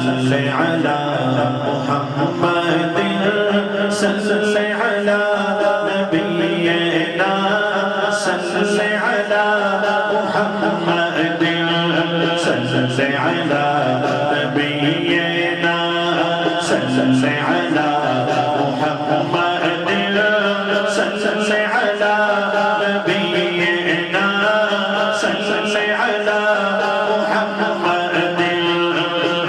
صلی علی محمد صلی علی نبینا صلی علی محمد صلی علی نبینا صلی علی محمد صلی علی نبینا صلی علی محمد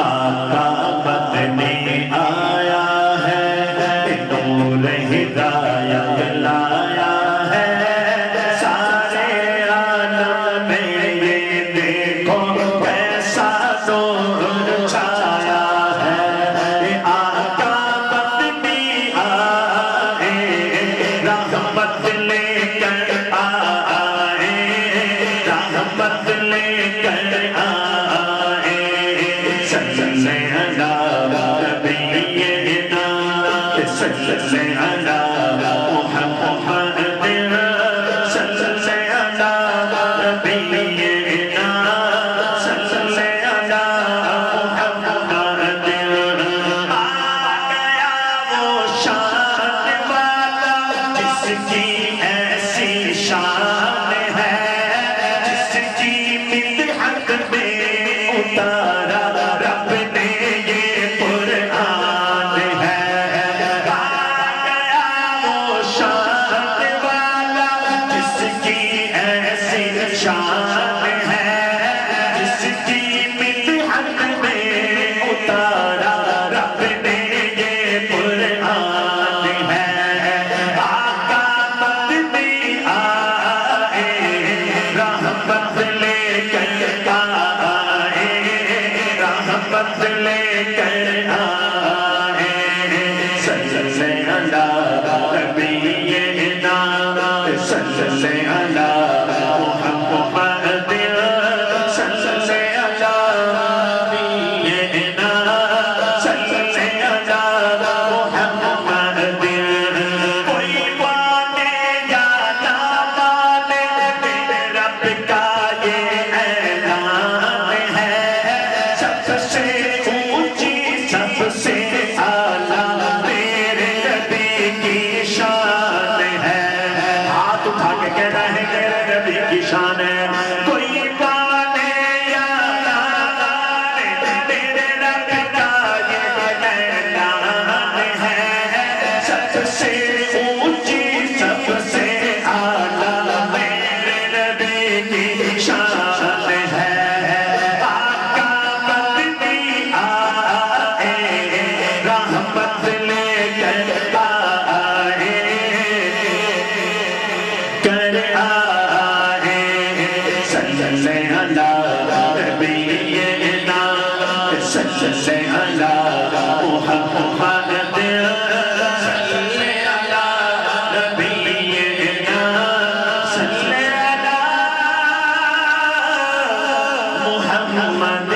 آقا مدنی آیا ہے نور ہدایت لایا ہے سارے عالم میں یہ دیکھو کیسا نور چھایا ہے آقا مدنی آئے رحمت لے کر آئے رحمت لے کر آئے صلی علی نبینا صلی علی محمد صلی علی نبینا صلی علی محمد آ گیا وہ شان والا جس کی ایسی شان ہے جس کی مدحت میں اتارا رب نے یہ قرآن ہے آ گیا وہ شان والا جس کی ایسی شان ہے جس کی مدحت میں اتارا رب نے یہ قرآن ہے آقا مدنی آئے رحمت لے کر آئے رحمت لے کر آئے صلی علی نبینا صلی علی محمد صلی علی نبینا صلی علی محمد کوئی مانے یا نہ مانے میرے رب کا یہ اعلان ہے سب سے اونچی سب سے اعلیٰ میرے نبی کی شان ہے ہاتھ اٹھا کے کہنا ہے میرے نبی کی شان ہے کوئی مانے یا نہ مانے میرے رب کا یہ اعلان ہے سب سے اونچی سب سے اعلیٰ میرے نبی کی شان ہے آقا مدنی آئے رحمت لے کر آئے صلی علی نبینا صلی علی محمد صلی علی نبینا صلی علی محمد